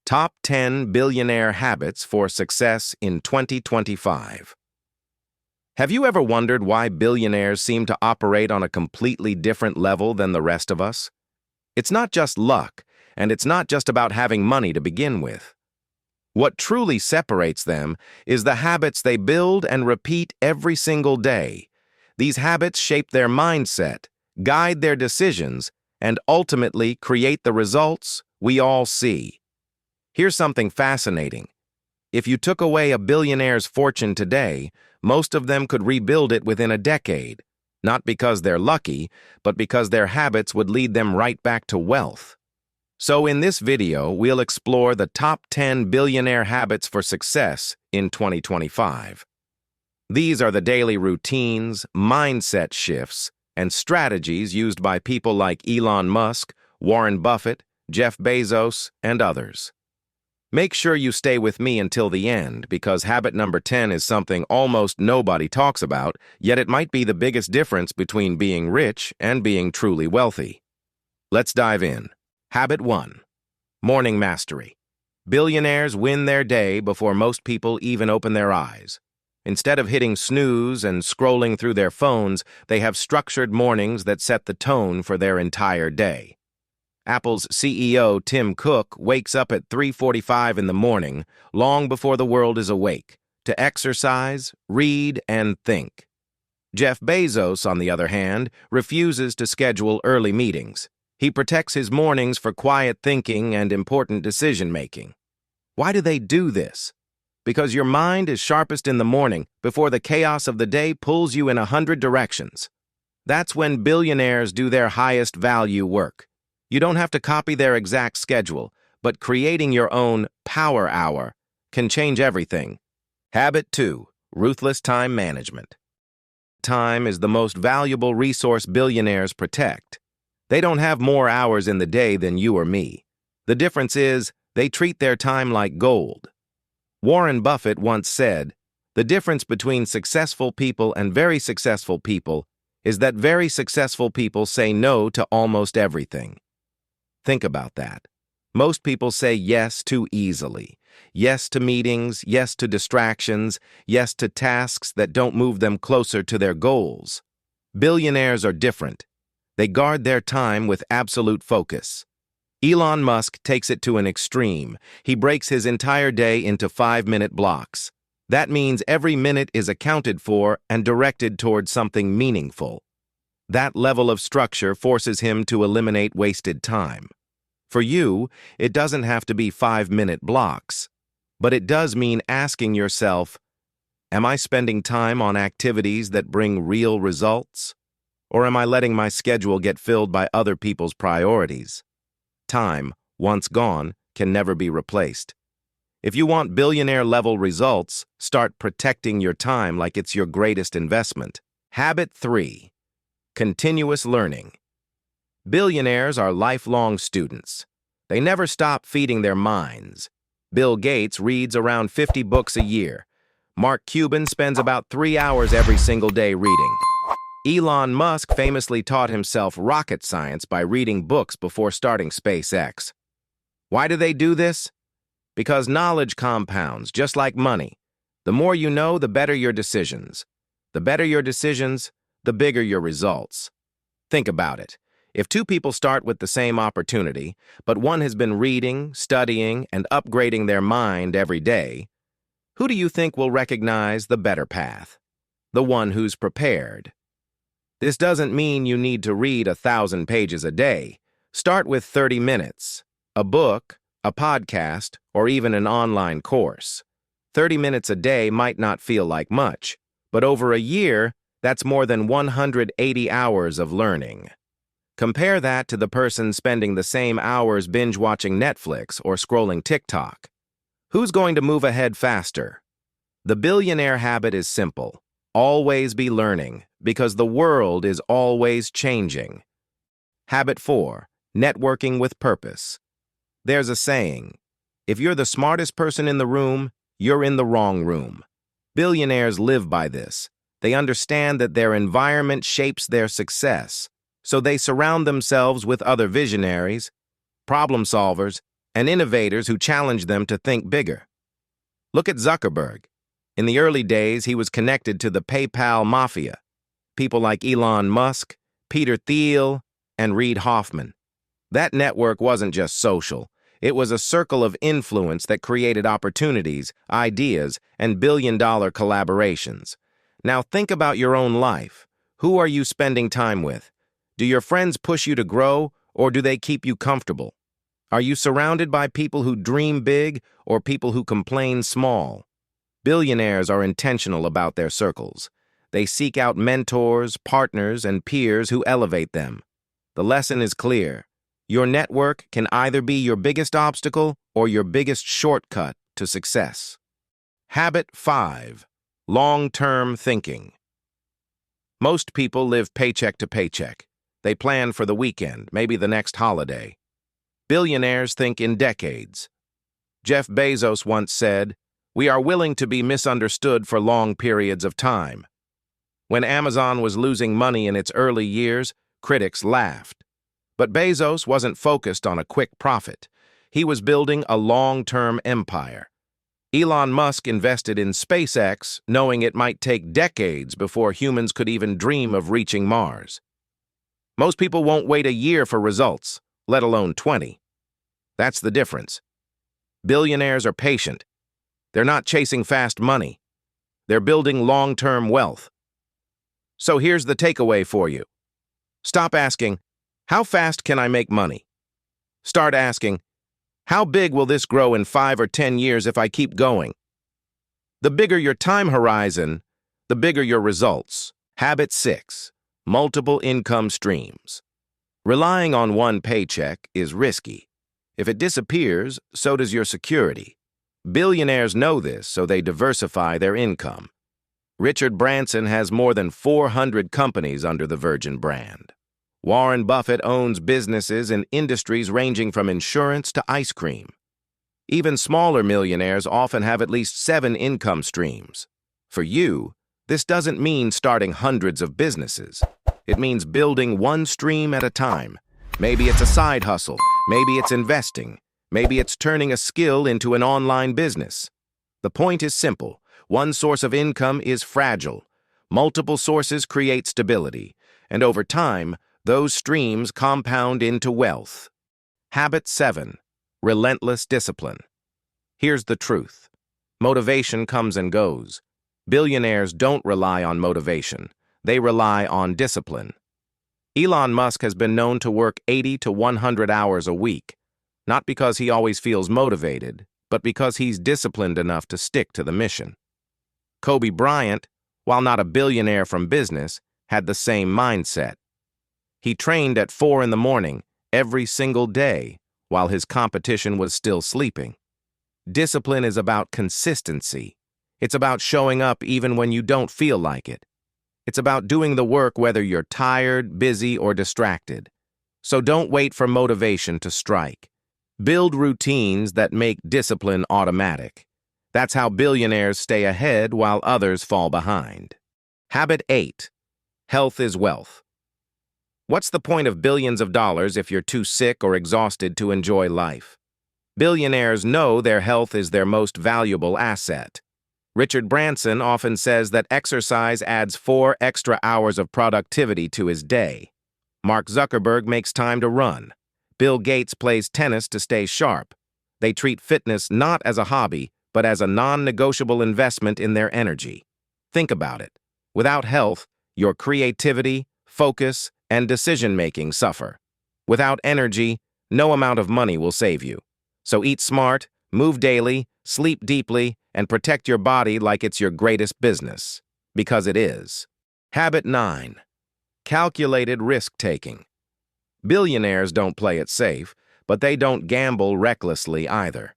Top 10 Billionaire Habits for Success in 2025. Have you ever wondered why billionaires seem to operate on a completely different level than the rest of us? It's not just luck, and it's not just about having money to begin with. What truly separates them is the habits they build and repeat every single day. These habits shape their mindset, guide their decisions, and ultimately create the results we all see. Here's something fascinating. If you took away a billionaire's fortune today, most of them could rebuild it within a decade, not because they're lucky, but because their habits would lead them right back to wealth. So in this video, we'll explore the top 10 billionaire habits for success in 2025. These are the daily routines, mindset shifts, and strategies used by people like Elon Musk, Warren Buffett, Jeff Bezos, and others. Make sure you stay with me until the end, because habit number 10 is something almost nobody talks about, yet it might be the biggest difference between being rich and being truly wealthy. Let's dive in. Habit 1. Morning mastery. Billionaires win their day before most people even open their eyes. Instead of hitting snooze and scrolling through their phones, they have structured mornings that set the tone for their entire day. Apple's CEO Tim Cook wakes up at 3:45 in the morning, long before the world is awake, to exercise, read, and think. Jeff Bezos, on the other hand, refuses to schedule early meetings. He protects his mornings for quiet thinking and important decision-making. Why do they do this? Because your mind is sharpest in the morning, before the chaos of the day pulls you in 100 directions. That's when billionaires do their highest value work. You don't have to copy their exact schedule, but creating your own power hour can change everything. Habit 2. Ruthless time management. Time is the most valuable resource billionaires protect. They don't have more hours in the day than you or me. The difference is they treat their time like gold. Warren Buffett once said, "The difference between successful people and very successful people is that very successful people say no to almost everything." Think about that. Most people say yes too easily. Yes to meetings, yes to distractions, yes to tasks that don't move them closer to their goals. Billionaires are different. They guard their time with absolute focus. Elon Musk takes it to an extreme. He breaks his entire day into 5-minute blocks. That means every minute is accounted for and directed toward something meaningful. That level of structure forces him to eliminate wasted time. For you, it doesn't have to be 5-minute blocks, but it does mean asking yourself, am I spending time on activities that bring real results? Or am I letting my schedule get filled by other people's priorities? Time, once gone, can never be replaced. If you want billionaire-level results, start protecting your time like it's your greatest investment. Habit 3. Continuous learning. Billionaires are lifelong students. They never stop feeding their minds. Bill Gates reads around 50 books a year. Mark Cuban spends about 3 hours every single day reading. Elon Musk famously taught himself rocket science by reading books before starting SpaceX. Why do they do this? Because knowledge compounds, just like money. The more you know, the better your decisions. The better your decisions, the bigger your results. Think about it. If two people start with the same opportunity, but one has been reading, studying, and upgrading their mind every day, who do you think will recognize the better path? The one who's prepared. This doesn't mean you need to read 1,000 pages a day. Start with 30 minutes, a book, a podcast, or even an online course. 30 minutes a day might not feel like much, but over a year, that's more than 180 hours of learning. Compare that to the person spending the same hours binge-watching Netflix or scrolling TikTok. Who's going to move ahead faster? The billionaire habit is simple. Always be learning, because the world is always changing. Habit 4. Networking with purpose. There's a saying, if you're the smartest person in the room, you're in the wrong room. Billionaires live by this. They understand that their environment shapes their success. So they surround themselves with other visionaries, problem solvers, and innovators who challenge them to think bigger. Look at Zuckerberg. In the early days, he was connected to the PayPal mafia, people like Elon Musk, Peter Thiel, and Reid Hoffman. That network wasn't just social. It was a circle of influence that created opportunities, ideas, and billion-dollar collaborations. Now think about your own life. Who are you spending time with? Do your friends push you to grow, or do they keep you comfortable? Are you surrounded by people who dream big or people who complain small? Billionaires are intentional about their circles. They seek out mentors, partners, and peers who elevate them. The lesson is clear. Your network can either be your biggest obstacle or your biggest shortcut to success. Habit 5. Long-term thinking. Most people live paycheck to paycheck. They plan for the weekend, maybe the next holiday. Billionaires think in decades. Jeff Bezos once said, "We are willing to be misunderstood for long periods of time." When Amazon was losing money in its early years, critics laughed. But Bezos wasn't focused on a quick profit. He was building a long-term empire. Elon Musk invested in SpaceX, knowing it might take decades before humans could even dream of reaching Mars. Most people won't wait a year for results, let alone 20. That's the difference. Billionaires are patient. They're not chasing fast money. They're building long-term wealth. So here's the takeaway for you. Stop asking, "How fast can I make money?" Start asking, "How big will this grow in 5 or 10 years if I keep going?" The bigger your time horizon, the bigger your results. Habit 6. Multiple income streams. Relying on one paycheck is risky. If it disappears, so does your security. Billionaires know this, so they diversify their income. Richard Branson has more than 400 companies under the Virgin brand. Warren Buffett owns businesses in industries ranging from insurance to ice cream. Even smaller millionaires often have at least 7 income streams. For you, this doesn't mean starting hundreds of businesses. It means building one stream at a time. Maybe it's a side hustle. Maybe it's investing. Maybe it's turning a skill into an online business. The point is simple. One source of income is fragile. Multiple sources create stability. And over time, those streams compound into wealth. Habit 7. Relentless discipline. Here's the truth. Motivation comes and goes. Billionaires don't rely on motivation. They rely on discipline. Elon Musk has been known to work 80 to 100 hours a week, not because he always feels motivated, but because he's disciplined enough to stick to the mission. Kobe Bryant, while not a billionaire from business, had the same mindset. He trained at 4 in the morning every single day while his competition was still sleeping. Discipline is about consistency. It's about showing up even when you don't feel like it. It's about doing the work whether you're tired, busy, or distracted. So don't wait for motivation to strike. Build routines that make discipline automatic. That's how billionaires stay ahead while others fall behind. Habit 8. Health is wealth. What's the point of billions of dollars if you're too sick or exhausted to enjoy life? Billionaires know their health is their most valuable asset. Richard Branson often says that exercise adds 4 extra hours of productivity to his day. Mark Zuckerberg makes time to run. Bill Gates plays tennis to stay sharp. They treat fitness not as a hobby, but as a non-negotiable investment in their energy. Think about it. Without health, your creativity, focus, and decision-making suffer. Without energy, no amount of money will save you. So eat smart, move daily, sleep deeply, and protect your body like it's your greatest business. Because it is. Habit 9. Calculated risk-taking. Billionaires don't play it safe, but they don't gamble recklessly either.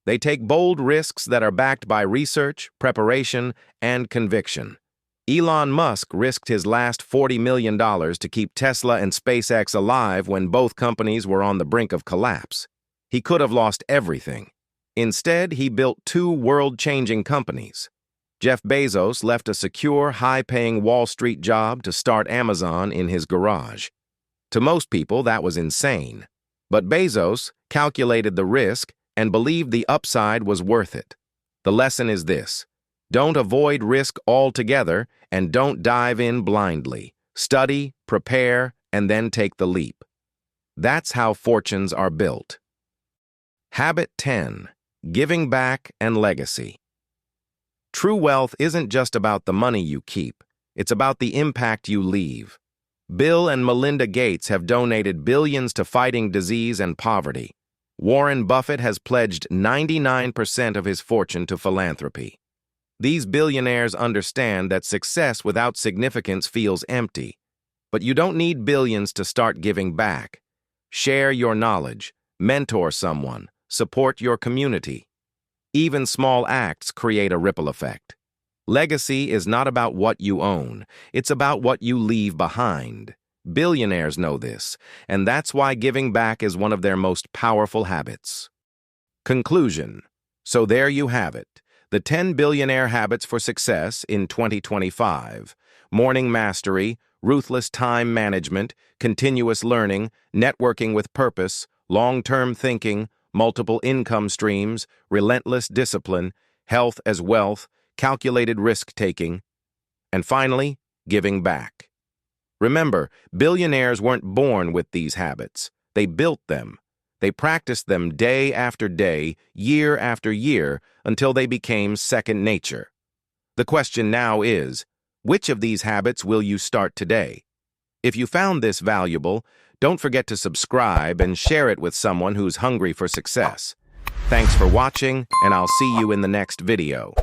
They take bold risks that are backed by research, preparation, and conviction. Elon Musk risked his last $40 million to keep Tesla and SpaceX alive when both companies were on the brink of collapse. He could have lost everything. Instead, he built 2 world-changing companies. Jeff Bezos left a secure, high-paying Wall Street job to start Amazon in his garage. To most people, that was insane. But Bezos calculated the risk and believed the upside was worth it. The lesson is this: don't avoid risk altogether and don't dive in blindly. Study, prepare, and then take the leap. That's how fortunes are built. Habit 10. Giving back and legacy. True wealth isn't just about the money you keep. It's about the impact you leave. Bill and Melinda Gates have donated billions to fighting disease and poverty. Warren Buffett has pledged 99% of his fortune to philanthropy. These billionaires understand that success without significance feels empty. But you don't need billions to start giving back. Share your knowledge, mentor someone, support your community. Even small acts create a ripple effect. Legacy is not about what you own, it's about what you leave behind. Billionaires know this, and that's why giving back is one of their most powerful habits. Conclusion. So there you have it, the 10 billionaire habits for success in 2025. Morning mastery, ruthless time management, continuous learning, networking with purpose, long-term thinking, multiple income streams, relentless discipline, health as wealth, calculated risk-taking, and finally, giving back. Remember, billionaires weren't born with these habits. They built them. They practiced them day after day, year after year, until they became second nature. The question now is, which of these habits will you start today? If you found this valuable, don't forget to subscribe and share it with someone who's hungry for success. Thanks for watching, and I'll see you in the next video.